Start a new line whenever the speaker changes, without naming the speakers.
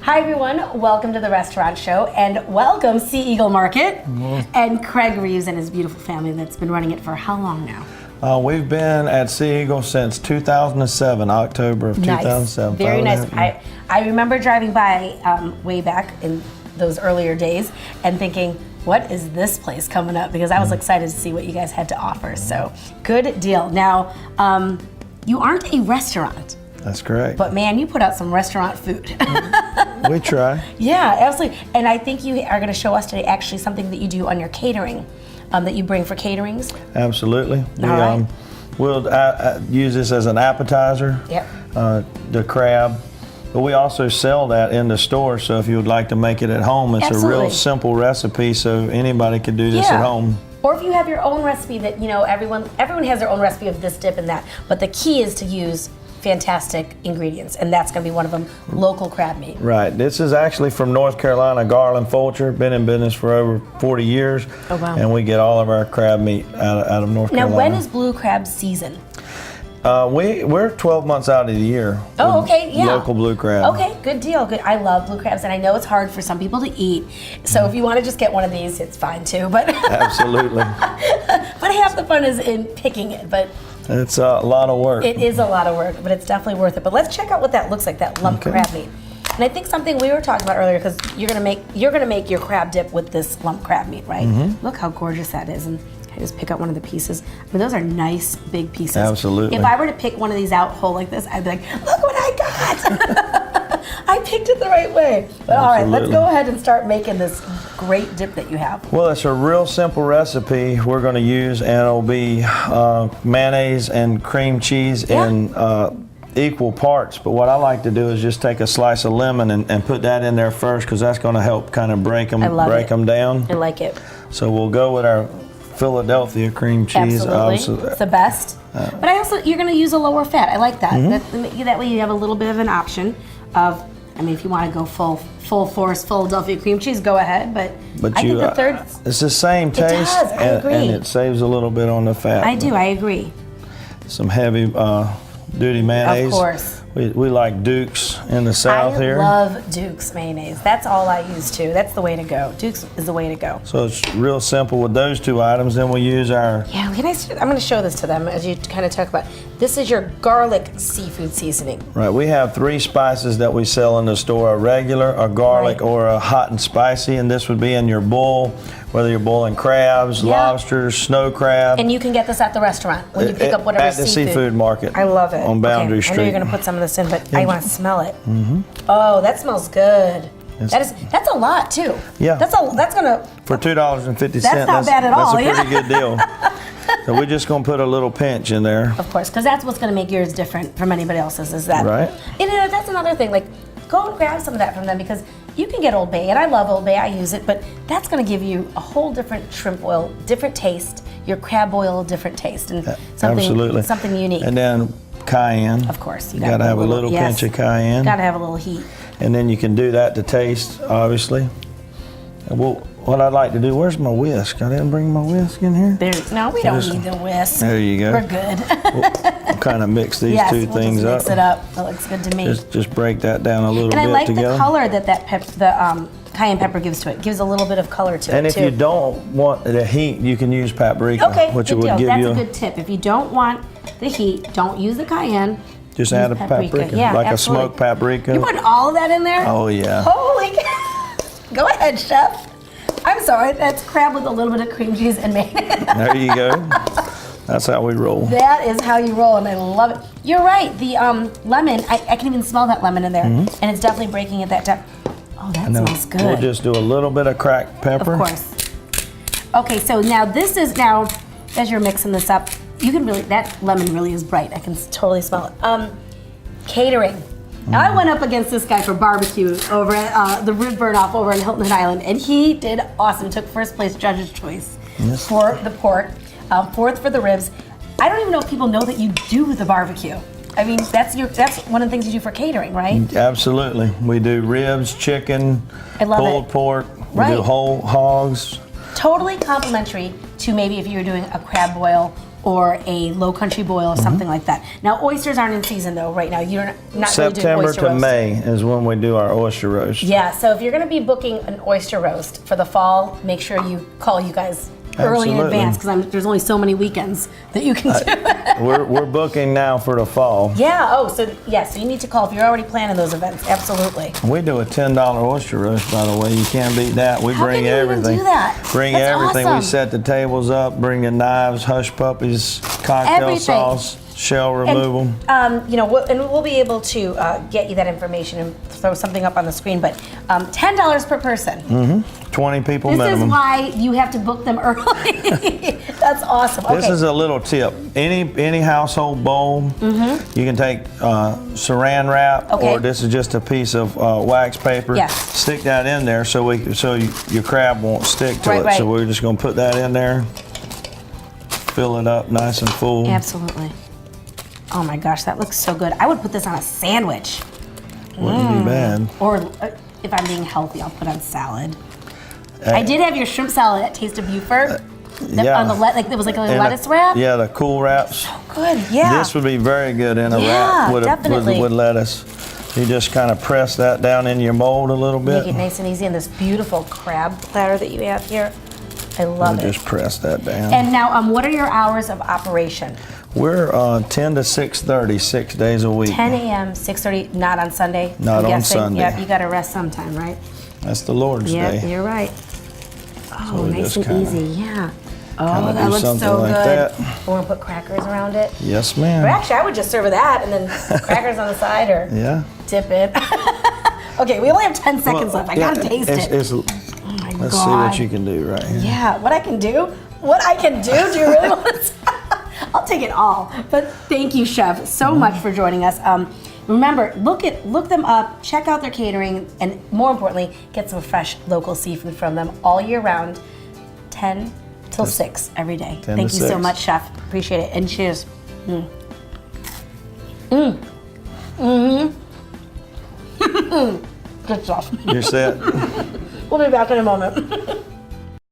Hi everyone, welcome to the restaurant show and welcome Sea Eagle Market and Craig Reaves and his beautiful family that's been running it for how long now?
We've been at Sea Eagle since 2007, October of 2007.
Very nice. I remember driving by way back in those earlier days and thinking, what is this place coming up? Because I was excited to see what you guys had to offer. So good deal. Now, you aren't a restaurant.
That's correct.
But man, you put out some restaurant food.
We try.
Yeah, absolutely. And I think you are going to show us today actually something that you do on your catering, that you bring for caterings.
Absolutely. We'll use this as an appetizer, the crab. But we also sell that in the store, so if you would like to make it at home, it's a real simple recipe, so anybody can do this at home.
Or if you have your own recipe that, you know, everyone has their own recipe of this dip and that, but the key is to use fantastic ingredients, and that's going to be one of them, local crab meat.
Right. This is actually from North Carolina, Garland Fulcher, been in business for over 40 years.
Oh, wow.
And we get all of our crab meat out of North Carolina.
Now, when is blue crab season?
We're 12 months out of the year.
Oh, okay, yeah.
Local blue crab.
Okay, good deal. Good. I love blue crabs, and I know it's hard for some people to eat. So if you want to just get one of these, it's fine too. But
absolutely.
But half the fun is in picking it. But
it's a lot of work.
It is a lot of work, but it's definitely worth it. But let's check out what that looks like, that lump crab meat. And I think something we were talking about earlier, because you're gonna make your crab dip with this lump crab meat, right? Look how gorgeous that is. And I just pick out one of the pieces. I mean, those are nice big pieces.
Absolutely.
If I were to pick one of these out whole like this, I'd be like, look what I got! I picked it the right way. But all right, let's go ahead and start making this great dip that you have.
Well, it's a real simple recipe we're going to use, and it'll be mayonnaise and cream cheese in equal parts. But what I like to do is just take a slice of lemon and put that in there first, because that's going to help kind of break them down.
I like it.
So we'll go with our Philadelphia cream cheese.
Absolutely. It's the best. But you're going to use a lower fat. I like that. That way you have a little bit of an option of, I mean, if you want to go full force Philadelphia cream cheese, go ahead. But I think the third,
it's the same taste.
It does. I agree.
And it saves a little bit on the fat.
I do. I agree.
Some heavy duty mayonnaise.
Of course.
We like Duke's in the South here.
I love Duke's mayonnaise. That's all I use too. That's the way to go. Duke's is the way to go.
So it's real simple with those two items. Then we'll use our...
Yeah, I'm going to show this to them as you kind of talk about. This is your garlic seafood seasoning.
Right. We have 3 spices that we sell in the store: a regular, a garlic, or a hot and spicy. And this would be in your bowl, whether you're boiling crabs, lobsters, snow crab.
And you can get this at the restaurant when you pick up whatever
at the seafood market.
I love it.
On Boundary Street.
I know you're going to put some of this in, but I want to smell it. Oh, that smells good. That's a lot too.
Yeah.
That's gonna
for $2.50.
That's not bad at all.
That's a pretty good deal. So we're just gonna put a little pinch in there.
Of course, because that's what's gonna make yours different from anybody else's. Is that
right?
And that's another thing. Like, go and grab some of that from them, because you can get Old Bay, and I love Old Bay. I use it, but that's gonna give you a whole different shrimp oil, different taste. Your crab oil, different taste, and something unique.
And then cayenne.
Of course,
you gotta have a little pinch of cayenne.
Gotta have a little heat.
And then you can do that to taste, obviously. And what I'd like to do, where's my whisk? I didn't bring my whisk in here.
No, we don't need the whisk.
There you go.
We're good.
We'll kind of mix these two things up.
Mix it up. That looks good to me.
Just break that down a little bit together.
And I like the color that the cayenne pepper gives to it. It gives a little bit of color to it.
And if you don't want the heat, you can use paprika, which would give you.
That's a good tip. If you don't want the heat, don't use the cayenne.
Just add a paprika, like a smoked paprika.
You putting all of that in there?
Oh yeah.
Holy cow. Go ahead, chef. I'm sorry, that's crab with a little bit of cream cheese and mayonnaise.
There you go. That's how we roll.
That is how you roll, and I love it. You're right, the lemon, I can even smell that lemon in there, and it's definitely breaking at that time. Oh, that smells good.
We'll just do a little bit of cracked pepper.
Of course. Okay, so now as you're mixing this up, you can really, that lemon really is bright. I can totally smell it. Catering. Now, I went up against this guy for barbecue over at the Rib Burn Off over in Hilton Head Island, and he did awesome. Took first place judge's choice for the pork, fourth for the ribs. I don't even know if people know that you do the barbecue. I mean, that's one of the things you do for catering, right?
Absolutely. We do ribs, chicken, pulled pork. We do whole hogs.
Totally complimentary to maybe if you were doing a crab boil or a low country boil or something like that. Now, oysters aren't in season though right now. You're not really doing
September
oyster
to
roast.
May is when we do our oyster roast.
Yeah, so if you're going to be booking an oyster roast for the fall, make sure you call you guys early in
Absolutely.
advance because there's only so many weekends that you can do it.
We're booking now for the fall.
Yeah, so you need to call if you're already planning those events. Absolutely.
We do a $10 oyster roast, by the way. You can't beat that. We
How
bring
can you even
everything.
do that?
Bring
That's
everything.
awesome.
We set the tables up, bring the knives, hush puppies, cocktail
Everything.
sauce, shell removal.
And, we'll be able to get you that information and throw something up on the screen, but $10 per person.
20 people
This
minimum.
is why you have to book them early. That's awesome.
This is a little tip. Any household bowl, you can take saran wrap,
Okay.
or this is just a piece of wax paper.
Yeah.
Stick that in there so your crab won't stick to
Right,
it.
right.
So we're just going to put that in there, fill it up nice and full.
Absolutely. Oh my gosh, that looks so good. I would put this on a sandwich.
Wouldn't be bad.
Or if I'm being healthy, I'll put on salad. I did have your shrimp salad at Taste of Beaufort.
Yeah.
On the it was like a
And
lettuce wrap.
Yeah, the cool wraps.
Good, yeah.
This would be very good in a
Yeah,
wrap with,
definitely.
with lettuce. You just kind of press that down in your mold a little bit.
Make it nice and easy. And this beautiful crab platter that you have here. I love
And
it.
just press that down.
And now, what are your hours of operation?
We're 10 to 6:30, 6 days a week.
10 a.m., 6:30, not on Sunday?
Not
I'm
on
guessing.
Sunday.
Yep, you got to rest sometime, right?
That's the Lord's
Yeah,
day.
you're right. Oh,
we
nice
just
and
kinda-
easy, yeah. Oh,
kinda
that
do
looks
something
so
like
good.
that.
We're gonna put crackers around it.
Yes,
Or
ma'am.
actually, I would just serve it that and then crackers on the side or
Yeah.
dip it. Okay, we only have 10 seconds left. I gotta taste it.
Oh
My
let's see
God.
what you can do right here.
Yeah, what I can do? What I can do? Do you really want to? I'll take it all. But thank you, Chef, so much for joining us. Remember, look them up, check out their catering, and more importantly, get some fresh local seafood from them all year round, 10 till 6 every day.
10
Thank
to
you so
6.
much, Chef. Appreciate it. And cheers. Good stuff.
You're set.
We'll be back in a moment.